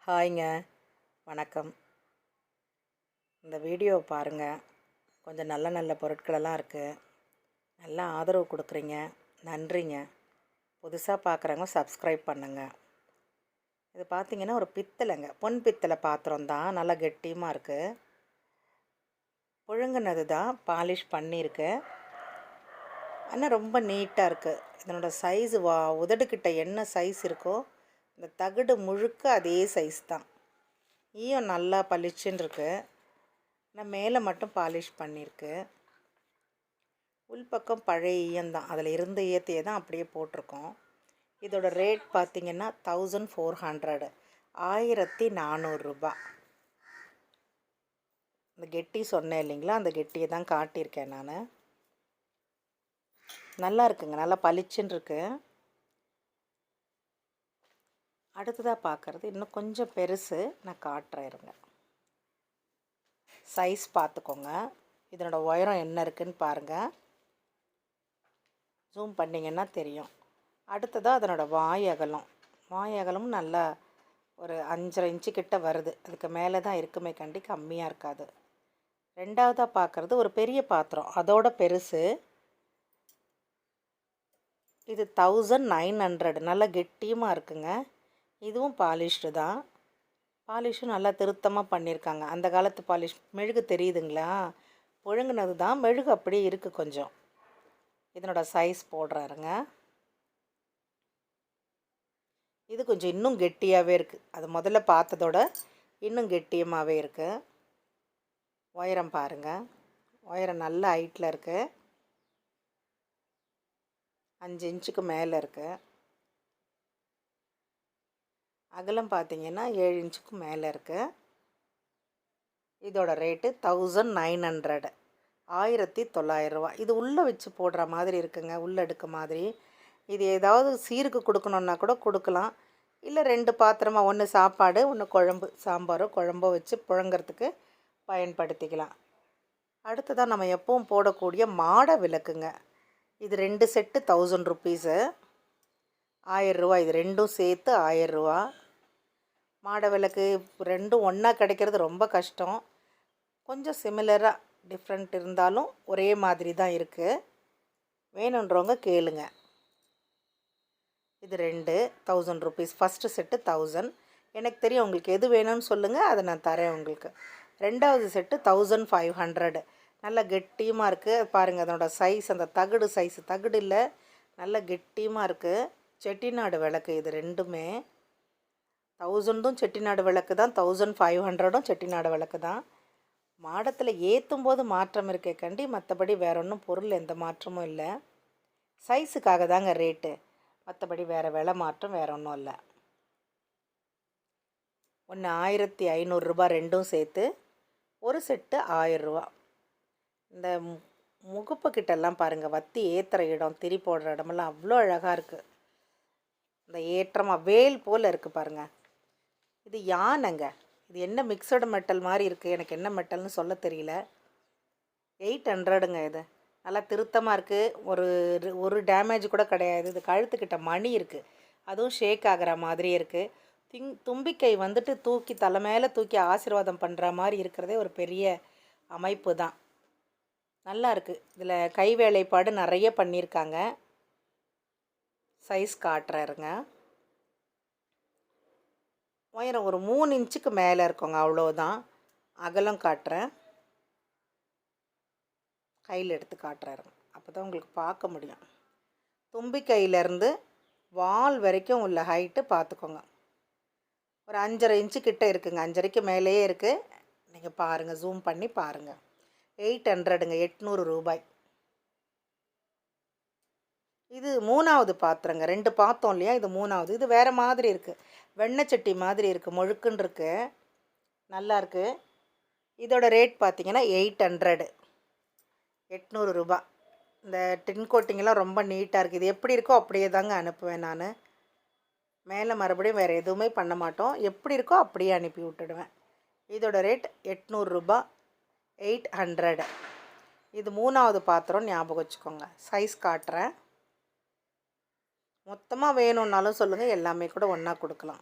ஹாய்ங்க. வணக்கம். இந்த வீடியோவை பாருங்கள். கொஞ்சம் நல்ல நல்ல பொருட்களெல்லாம் இருக்குது. நல்லா ஆதரவு கொடுக்குறீங்க. நன்றிங்க. புதுசாக பார்க்குறவங்க சப்ஸ்கிரைப் பண்ணுங்க. இது பார்த்திங்கன்னா ஒரு பித்தளைங்க, பொன் பித்தளை பாத்திரம் தான். நல்லா கெட்டியமாக இருக்குது. புழுங்கினது தான், பாலிஷ் பண்ணியிருக்கு. ஆனால் ரொம்ப நீட்டாக இருக்குது. இதனோட சைஸு உதடுக்கிட்ட என்ன சைஸ் இருக்கோ இந்த தகடு முழுக்க அதே சைஸ் தான். ஈயம் நல்லா பளிச்சுன்னு இருக்குது. நான் மேலே மட்டும் பாலிஷ் பண்ணியிருக்கு. உள்பக்கம் பழைய ஈயம்தான், அதில் இருந்த ஈயத்தையே தான் அப்படியே போட்டிருக்கோம். இதோட ரேட் பார்த்திங்கன்னா 1400, 1400 இந்த கெட்டி சொன்னேன் இல்லைங்களா, அந்த கெட்டியை தான் காட்டியிருக்கேன் நான். நல்லா இருக்குங்க, நல்லா பளிச்சுன்னு இருக்குது. அடுத்ததாக பார்க்குறது இன்னும் கொஞ்சம் பெருசு, நான் காட்டுறேன் இருங்க. சைஸ் பார்த்துக்கோங்க. இதனோட உயரம் என்ன இருக்குதுன்னு பாருங்கள். ஜூம் பண்ணிங்கன்னா தெரியும். அடுத்ததாக அதனோட வாய் அகலமும் நல்லா ஒரு 5.5 இன்ச்சு கிட்ட வருது. அதுக்கு மேலே தான் இருக்குமே கண்டி, கம்மியாக இருக்காது. ரெண்டாவதாக பார்க்குறது ஒரு பெரிய பாத்திரம், அதோட பெருசு. இது 1900, நல்லா கெட்டியமாக இருக்குங்க. இதுவும் பாலிஷ்டு தான். பாலிஷும் நல்லா திருத்தமாக பண்ணியிருக்காங்க. அந்த காலத்து பாலிஷ். மெழுகு தெரியுதுங்களா? புழுங்கினது தான், மெழுகு அப்படியே இருக்குது கொஞ்சம். இதனோட சைஸ் போடுறாருங்க. இது கொஞ்சம் இன்னும் கெட்டியாகவே இருக்குது. அது முதல்ல பார்த்ததோட இன்னும் கெட்டியமாகவே இருக்குது. உயரம் பாருங்கள். உயரம் நல்ல ஹைட்டில் இருக்குது. 5 இன்ச்சுக்கு மேலே இருக்குது. அகலம் பார்த்திங்கன்னா 7 இன்ச்சுக்கு மேலே இருக்குது. இதோட ரேட்டு 1900, 1900. இது உள்ளே வச்சு போடுற மாதிரி இருக்குங்க, உள்ளே எடுக்க மாதிரி. இது ஏதாவது சீருக்கு கொடுக்கணுன்னா கூட கொடுக்கலாம். இல்லை 2 பாத்திரமாக, ஒன்று சாப்பாடு, ஒன்று குழம்பு, சாம்பாரோ குழம்போ வச்சு புழங்கிறதுக்கு பயன்படுத்திக்கலாம். அடுத்ததாக நம்ம எப்பவும் போடக்கூடிய மாட விளக்குங்க. இது 2 செட்டு 1000 ருப்பீஸு, 1000 ரூபா. இது ரெண்டும் சேர்த்து 1000 ரூபா. மாட விளக்கு ரெண்டும் ஒன்றா கிடைக்கிறது ரொம்ப கஷ்டம். கொஞ்சம் சிமிலராக டிஃப்ரெண்ட் இருந்தாலும் ஒரே மாதிரி தான் இருக்குது. வேணுன்றவங்க கேளுங்க. இது 2 1000 ருப்பீஸ். First set 1000. எனக்கு தெரியும், உங்களுக்கு எது வேணும்னு சொல்லுங்கள், அதை நான் தரேன் உங்களுக்கு. ரெண்டாவது செட்டு 1500. நல்லா கெட்டியமாக இருக்குது பாருங்கள். அதனோட சைஸ், அந்த தகடு சைஸ், தகடு இல்லை, நல்லா கெட்டியமாக இருக்குது. செட்டிநாடு விளக்கு இது ரெண்டுமே. 1000 செட்டிநாடு விளக்கு தான், 1500 செட்டிநாடு விளக்கு தான். மாடத்தில் ஏற்றும் போது மாற்றம் இருக்கே கண்டி, மற்றபடி வேற ஒன்றும் பொருள் எந்த மாற்றமும் இல்லை. சைஸுக்காக தாங்க ரேட்டு, மற்றபடி வேறு விலை மாற்றம் வேறு ஒன்றும் இல்லை. ஒன்று 1500 ரூபா, ரெண்டும் சேர்த்து. ஒரு செட்டு 1000 ரூபா. இந்த முகப்பு கிட்டெல்லாம் பாருங்கள், வத்தி ஏற்றுற இடம், திரி போடுற இடமெல்லாம் அவ்வளோ அழகாக இருக்குது. இந்த ஏற்றமாக வேல் போல் இருக்குது பாருங்கள். இது யானைங்க. இது என்ன மிக்சடு மெட்டல் மாதிரி இருக்குது, எனக்கு என்ன மெட்டல்னு சொல்ல தெரியல. 800ங்க. இது நல்லா திருத்தமாக இருக்குது. ஒரு டேமேஜ் கூட கிடையாது. இது கழுத்துக்கிட்ட மணி இருக்குது, அதுவும் ஷேக் ஆகிற மாதிரியே இருக்குது. தும்பிக்கை வந்துட்டு தூக்கி தலை மேலே தூக்கி ஆசீர்வாதம் பண்ணுற மாதிரி இருக்கிறதே ஒரு பெரிய அமைப்பு தான். நல்லா இருக்குது. இதில் கை வேலைப்பாடு நிறைய பண்ணியிருக்காங்க. சைஸ் காட்டுறாருங்க. உயரம் ஒரு 3 இன்ச்சுக்கு மேலே இருக்குங்க, அவ்வளோதான். அகலம் காட்டுறேன், கையில் எடுத்து காட்டுறாருங்க, அப்போ தான் உங்களுக்கு பார்க்க முடியும். தும்பிக்கையிலேருந்து வால் வரைக்கும் உள்ள ஹைட்டு பார்த்துக்கோங்க. ஒரு 5.5 இன்ச்சு கிட்டே இருக்குங்க, 5.5க்கு மேலேயே இருக்குது. நீங்கள் பாருங்கள், ஜூம் பண்ணி பாருங்கள். 800ங்க, 800 ரூபாய். இது 3வது பாத்திரங்க. 2 பார்த்தோம் இல்லையா, இது 3வது. இது வேறு மாதிரி இருக்குது, வெண்ணெய் சட்டி மாதிரி இருக்குது, முழுக்குன்னு இருக்குது, நல்லா இருக்குது. இதோட ரேட் பார்த்திங்கன்னா 800, 800 ரூபா. இந்த டின் கோட்டிங்கெல்லாம் ரொம்ப நீட்டாக இருக்குது. இது எப்படி இருக்கோ அப்படியே தாங்க அனுப்புவேன் நான். மேலே மறுபடியும் வேறு எதுவுமே பண்ண மாட்டோம், எப்படி இருக்கோ அப்படியே அனுப்பி விட்டுடுவேன். இதோட ரேட் 800 ரூபா, 800. இது 3வது பாத்திரம், ஞாபகம் வச்சுக்கோங்க. சைஸ் காட்டுறேன். மொத்தமாக வேணும்னாலும் சொல்லுங்கள், எல்லாமே கூட ஒன்றா கொடுக்கலாம்.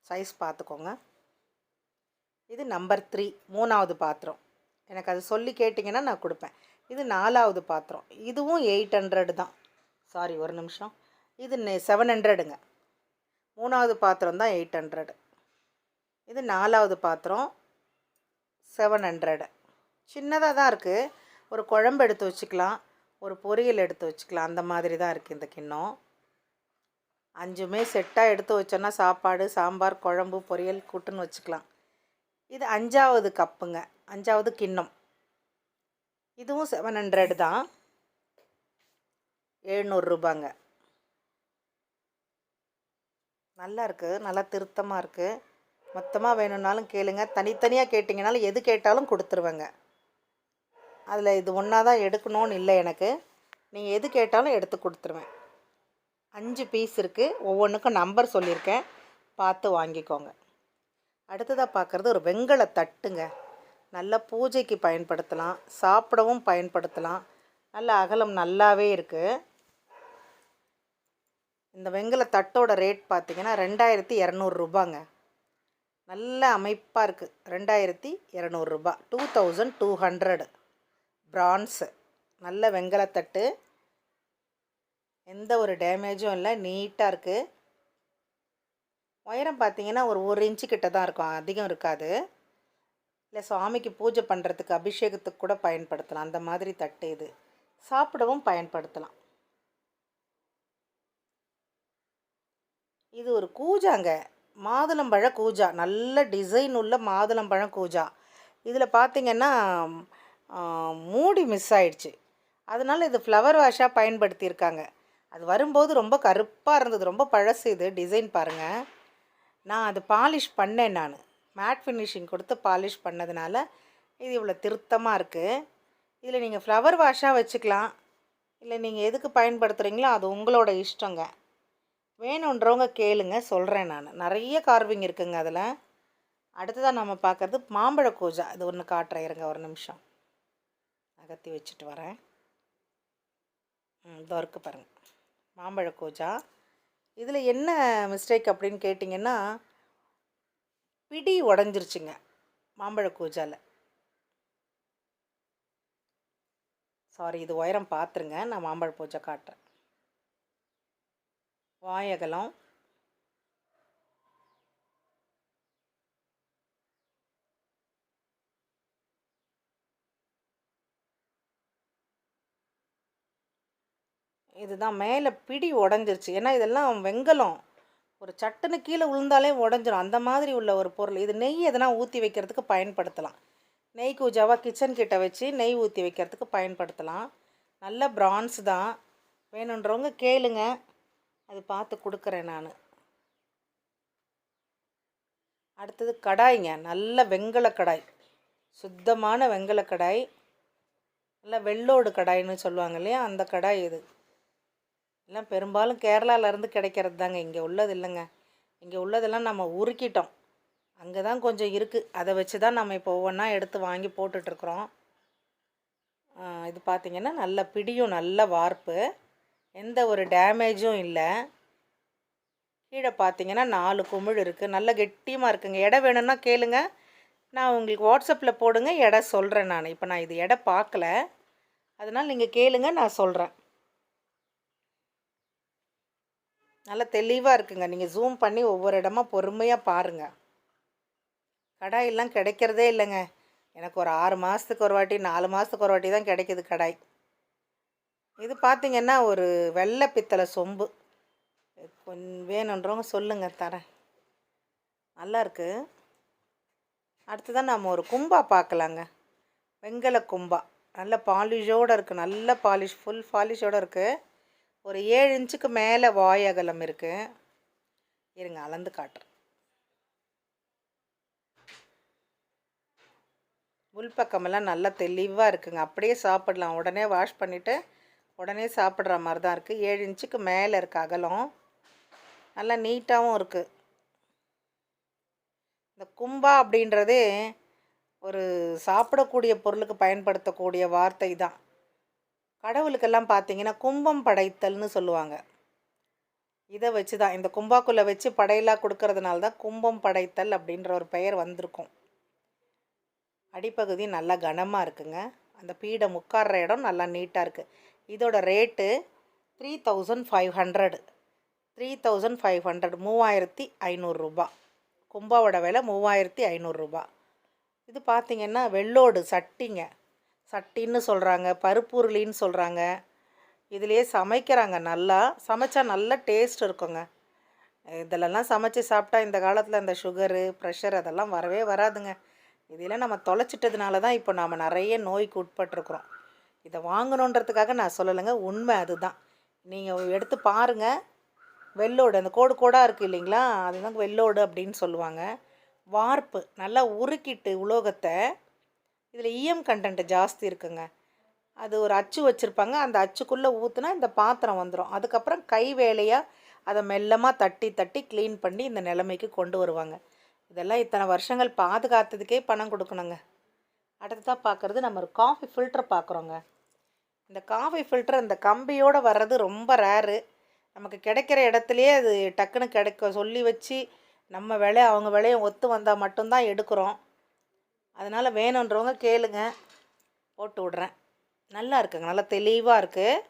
சைஸ் பார்த்துக்கோங்க. இது நம்பர் 3, 3வது பாத்திரம். எனக்கு அது சொல்லி கேட்டிங்கன்னா நான் கொடுப்பேன். இது 4வது பாத்திரம். இதுவும் 800 தான். சாரி, ஒரு நிமிஷம். இது 700ங்க. 3வது பாத்திரம் தான் 800. இது 4வது பாத்திரம் 700. சின்னதாக தான் இருக்குது. ஒரு குழம்பு எடுத்து வச்சுக்கலாம், ஒரு பொரியல் எடுத்து வச்சுக்கலாம், அந்த மாதிரி தான் இருக்குது இந்த கிண்ணம். 5மே செட்டாக எடுத்து வச்சோன்னா சாப்பாடு, சாம்பார், குழம்பு, பொரியல், கூட்டுன்னு வச்சுக்கலாம். இது 5வது கப்புங்க, 5வது கிண்ணம். இதுவும் 700 தான். 700 ரூபாங்க. நல்லா இருக்குது, நல்லா திருத்தமாக இருக்குது. மொத்தமாக வேணும்னாலும் கேளுங்க, தனித்தனியாக கேட்டிங்கனாலும் எது கேட்டாலும் கொடுத்துருவேங்க. அதில் இது ஒன்றா தான் எடுக்கணும்னு இல்லை எனக்கு. நீங்கள் எது கேட்டாலும் எடுத்து கொடுத்துருவேன். 5 பீஸ் இருக்குது. ஒவ்வொன்றுக்கும் நம்பர் சொல்லியிருக்கேன், பார்த்து வாங்கிக்கோங்க. அடுத்ததாக பார்க்குறது ஒரு வெண்கல தட்டுங்க. நல்ல பூஜைக்கு பயன்படுத்தலாம், சாப்பிடவும் பயன்படுத்தலாம். நல்ல அகலம் நல்லாவே இருக்குது. இந்த வெண்கல தட்டோட ரேட் பார்த்திங்கன்னா 2200 ரூபாங்க. நல்ல அமைப்பாக இருக்குது. 2200 ரூபா, 2200. பிரான்ஸு, நல்ல வெண்கலத்தட்டு, எந்த ஒரு டேமேஜும் இல்லை, நீட்டாக இருக்குது. உயரம் பார்த்திங்கன்னா ஒரு 1 இன்ச்சு கிட்ட தான் இருக்கும், அதிகம் இருக்காது. இல்லை சுவாமிக்கு பூஜை பண்ணுறதுக்கு, அபிஷேகத்துக்கு கூட பயன்படுத்தலாம். அந்த மாதிரி தட்டு இது. சாப்பிடவும் பயன்படுத்தலாம். இது ஒரு கூஜாங்க, மாதுளம்பழ கூஜா. நல்ல டிசைன் உள்ள மாதுளம்பழம் கூஜா. இதில் பார்த்திங்கன்னா மூடி மிஸ் ஆயிடுச்சு. அதனால் இது ஃப்ளவர் வாஷாக பயன்படுத்தியிருக்காங்க. அது வரும்போது ரொம்ப கருப்பாக இருந்தது, ரொம்ப பழசு. இது டிசைன் பாருங்கள். நான் அது பாலிஷ் பண்ணேன், நான் மேட் ஃபினிஷிங் கொடுத்து பாலிஷ் பண்ணதுனால இது இவ்வளோ திருத்தமாக இருக்குது. இதில் நீங்கள் ஃப்ளவர் வாஷாக வச்சுக்கலாம், இல்லை நீங்கள் எதுக்கு பயன்படுத்துகிறீங்களோ அது உங்களோட இஷ்டங்க. வேணுன்றவங்க கேளுங்க, சொல்கிறேன் நான். நிறைய கார்விங் இருக்குங்க அதில். அடுத்ததாக நம்ம பார்க்குறது மாம்பழ கூஜா. இது ஒன்று காட்டுறேன், இருங்க ஒரு நிமிஷம். அகத்தி வச்சுட்டு வரேன். இதோ இருக்குது பாருங்கள், மாம்பழ கூஜா. இதில் என்ன மிஸ்டேக் அப்படின்னு கேட்டிங்கன்னா, பிடி உடஞ்சிருச்சுங்க மாம்பழ கூஜாவில். சாரி, இது உயரம் பார்த்துருங்க. நான் மாம்பழ பூஜை காட்டுறேன். வாயகலம், இதுதான் மேலே பிடி உடஞ்சிருச்சு. ஏன்னா இதெல்லாம் வெங்கலம், ஒரு சட்டுன்னு கீழே விழுந்தாலே உடஞ்சிரும். அந்த மாதிரி உள்ள ஒரு பொருள் இது. நெய் எதனா ஊற்றி வைக்கிறதுக்கு பயன்படுத்தலாம். நெய் கூஜாவாக கிச்சன் கிட்ட வச்சு நெய் ஊற்றி வைக்கிறதுக்கு பயன்படுத்தலாம். நல்ல பிரான்ஸ் தான். வேணுன்றவங்க கேளுங்க, அது பார்த்து கொடுக்குறேன் நான். அடுத்தது கடாய்ங்க, நல்ல வெங்கல கடாய், சுத்தமான வெங்கல கடாய். நல்ல வெள்ளோடு கடாய்னு சொல்லுவாங்க இல்லையா, அந்த கடாய் இது. எல்லாம் பெரும்பாலும் கேரளாவிலேருந்து கிடைக்கிறது தாங்க, இங்கே உள்ளது இல்லைங்க. இங்கே உள்ளதெல்லாம் நம்ம உருக்கிட்டோம், அங்கே தான் கொஞ்சம் இருக்குது. அதை வச்சு தான் நம்ம இப்போ ஒவ்வொன்றா எடுத்து வாங்கி போட்டுட்ருக்குறோம். இது பார்த்திங்கன்னா நல்ல பிடியும், நல்ல வார்ப்பு, எந்த ஒரு டேமேஜும் இல்லை. கீழே பார்த்திங்கன்னா 4 குமிழ் இருக்குது, நல்ல கெட்டியமாக இருக்குங்க. எடை வேணும்னா கேளுங்க, நான் உங்களுக்கு வாட்ஸ்அப்பில் போடுங்க, எடை சொல்கிறேன் நான். இப்போ நான் இது எடை பார்க்கல, அதனால் நீங்கள் கேளுங்க, நான் சொல்கிறேன். நல்லா தெளிவாக இருக்குங்க. நீங்கள் ஜூம் பண்ணி ஒவ்வொரு இடமா பொறுமையாக பாருங்கள். கடாயெல்லாம் கிடைக்கிறதே இல்லைங்க. எனக்கு ஒரு 6 மாதத்துக்கு ஒரு வாட்டி, 4 மாதத்துக்கு ஒரு வாட்டி தான் கிடைக்கிது கடாய். இது பார்த்திங்கன்னா ஒரு வெள்ளை பித்தளை சொம்பு. கொஞ்சம் வேணுன்றவங்க சொல்லுங்கள், தரேன். நல்லா இருக்குது. அடுத்ததான் நம்ம ஒரு கும்பா பார்க்கலாங்க. வெங்கல கும்பா, நல்ல பாலிஷோடு இருக்குது, நல்ல பாலிஷ், ஃபுல் பாலிஷோடு இருக்குது. ஒரு 7 இன்ச்சுக்கு மேலே வாய் அகலம் இருக்குது. இருங்க அளந்து காட்டுறேன். உள்பக்கமெல்லாம் நல்லா தெளிவாக இருக்குங்க. அப்படியே சாப்பிடலாம், உடனே வாஷ் பண்ணிவிட்டு உடனே சாப்பிட்ற மாதிரி தான் இருக்குது. 7 இன்ச்சுக்கு மேலே இருக்குது அகலம், நல்லா நீட்டாகவும் இருக்குது. இந்த கும்பா அப்படின்றதே ஒரு சாப்பிடக்கூடிய பொருளுக்கு பயன்படுத்தக்கூடிய வார்த்தை தான். கடவுளுக்கெல்லாம் பார்த்திங்கன்னா கும்பம் படைத்தல்னு சொல்லுவாங்க. இதை வச்சு தான் இந்த கும்பாக்குள்ளே வச்சு படையலாக கொடுக்கறதுனால தான் கும்பம் படைத்தல் அப்படின்ற ஒரு பெயர் வந்திருக்கும். அடிப்பகுதி நல்லா கனமாக இருக்குங்க. அந்த பீடம் உட்கார்ற இடம் நல்லா நீட்டாக இருக்குது. இதோட ரேட்டு 3500 3500 ரூபா. கும்பாவோட விலை 3500 ரூபா. இது பார்த்திங்கன்னா வெள்ளோடு சட்டிங்க. சட்டின்னு சொல்கிறாங்க, பருப்புருளின்னு சொல்கிறாங்க. இதிலே சமைக்கிறாங்க. நல்லா சமைச்சா நல்ல டேஸ்ட் இருக்குங்க. இதிலெல்லாம் சமைச்சு சாப்பிட்டா இந்த காலத்தில் இந்த சுகரு ப்ரெஷர் அதெல்லாம் வரவே வராதுங்க. இதெல்லாம் நம்ம தொலைச்சிட்டதுனால தான் இப்போ நாம் நிறைய நோய்க்கு உட்பட்டிருக்கிறோம். இதை வாங்கணுன்றதுக்காக நான் சொல்லலைங்க, உண்மை அதுதான். நீங்கள் எடுத்து பாருங்கள். வெள்ளோடு அந்த கோடு கோடாக இருக்குது இல்லைங்களா, அதுதான் வெள்ளோடு அப்படின்னு சொல்லுவாங்க. வார்ப்பு நல்லா உருக்கிட்டு உலோகத்தை, இதில் ஈயம் கண்டென்ட் ஜாஸ்தி இருக்குங்க. அது ஒரு அச்சு வச்சுருப்பாங்க, அந்த அச்சுக்குள்ளே ஊற்றுனா இந்த பாத்திரம் வந்துடும். அதுக்கப்புறம் கை வேலையாக அதை மெல்லமாக தட்டி தட்டி க்ளீன் பண்ணி இந்த நிலைமைக்கு கொண்டு வருவாங்க. இதெல்லாம் இத்தனை வருஷங்கள் பாதுகாத்ததுக்கே பணம் கொடுக்கணுங்க. அடுத்ததாக பார்க்குறது நம்ம ஒரு காஃபி ஃபில்டர் பார்க்குறோங்க. இந்த காஃபி ஃபில்டர் இந்த கம்பியோடு வர்றது ரொம்ப ரேரு. நமக்கு கிடைக்கிற இடத்துலையே அது டக்குன்னு கிடைக்க சொல்லி வச்சு நம்ம விலை அவங்க விலையும் ஒத்து வந்தால் மட்டும்தான் எடுக்கிறோம். அதனால் வேணுன்றவங்க கேளுங்க, போட்டு விட்றேன். நல்லா இருக்குங்க, நல்லா தெளிவாக இருக்குது.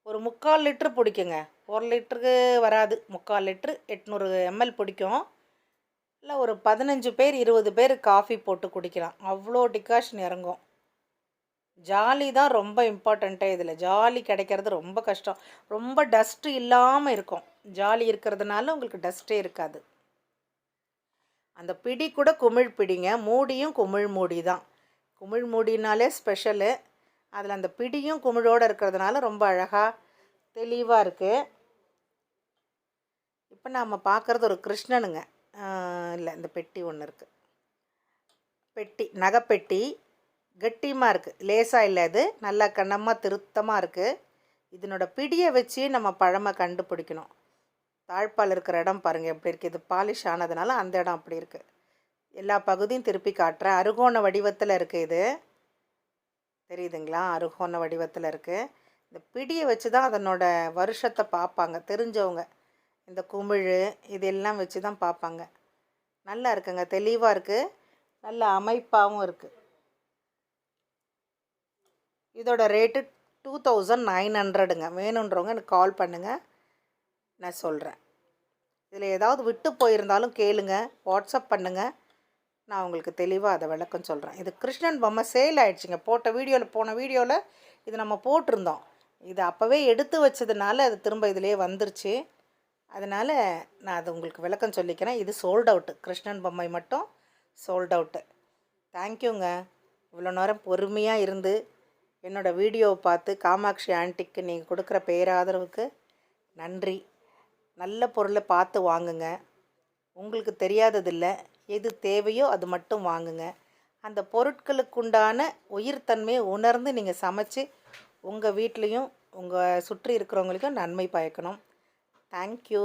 ஒரு 3/4 லிட்ரு பிடிக்குங்க. 1 லிட்டருக்கு வராது, 3/4 லிட்ரு 800 ml பிடிக்கும். இல்லை ஒரு 15 பேர் 20 பேர் காஃபி போட்டு குடிக்கலாம். அவ்வளோ டிகாஷன் இறங்கும். ஜாலி தான் ரொம்ப இம்பார்ட்டண்ட்டே. இதில் ஜாலி கிடைக்கிறது ரொம்ப கஷ்டம். ரொம்ப டஸ்ட்டு இல்லாமல் இருக்கும். ஜாலி இருக்கிறதுனால உங்களுக்கு டஸ்ட்டே இருக்காது. அந்த பிடி கூட குமிழ் பிடிங்க. மூடியும் குமிழ் மூடி தான். குமிழ் மூடினாலே ஸ்பெஷலு. அதில் அந்த பிடியும் குமிழோடு இருக்கிறதுனால ரொம்ப அழகாக தெளிவாக இருக்குது. இப்போ நாம் பார்க்குறது ஒரு கிருஷ்ணனுங்க. இல்லை, இந்த பெட்டி ஒன்று இருக்குது. பெட்டி நகைப்பெட்டி கட்டியமாக இருக்குது, லேசாக இல்லை. அது நல்லா கனமாக திருத்தமாக இருக்குது. இதனோட பிடியை வச்சு நம்ம பழமை கண்டுபிடிக்கணும். தாழ்பால் இருக்கிற இடம் பாருங்கள் எப்படி இருக்குது. இது பாலிஷ் ஆனதுனால அந்த இடம் அப்படி இருக்குது. எல்லா பகுதியும் திருப்பி காட்டுறேன். அருகோண வடிவத்தில் இருக்குது. இது தெரியுதுங்களா, அருகோண வடிவத்தில் இருக்குது. இந்த பிடியை வச்சு தான் அதனோட வருஷத்தை பார்ப்பாங்க தெரிஞ்சவங்க. இந்த குமிழ் இதெல்லாம் வச்சு தான் பார்ப்பாங்க. நல்லா இருக்குங்க, தெளிவாக இருக்குது, நல்ல அமைப்பாகவும் இருக்குது. இதோட ரேட்டு 2900ங்க. வேணுன்றவங்க எனக்கு கால் பண்ணுங்கள், நான் சொல்கிறேன். இதில் ஏதாவது விட்டு போயிருந்தாலும் கேளுங்க, வாட்ஸ்அப் பண்ணுங்கள், நான் உங்களுக்கு தெளிவாக அதை விளக்கம் சொல்கிறேன். இது கிருஷ்ணன் பொம்மை சேல் ஆகிடுச்சிங்க. போன வீடியோவில் இது நம்ம போட்டிருந்தோம். இது அப்போவே எடுத்து வச்சதுனால அது திரும்ப இதிலே வந்துருச்சு. அதனால் நான் அது உங்களுக்கு விளக்கம் சொல்லிக்கிறேன். இது சோல்ட் அவுட்டு. கிருஷ்ணன் பொம்மை மட்டும் சோல்ட் அவுட்டு. தேங்க்யூங்க. இவ்வளோ நேரம் பொறுமையாக இருந்து என்னோடய வீடியோவை பார்த்து காமாட்சி ஆண்டிக்கு நீங்கள் கொடுக்குற பேராதரவுக்கு நன்றி. நல்ல பொருளை பார்த்து வாங்குங்க. உங்களுக்கு தெரியாததில்லை, எது தேவையோ அது மட்டும் வாங்குங்க. அந்த பொருட்களுக்குண்டான உயிர்த்தன்மையை உணர்ந்து நீங்கள் சமைச்சு உங்கள் வீட்லேயும் உங்கள் சுற்றி இருக்கிறவங்களுக்கும் நன்மை பயக்கணும். தேங்க்யூ.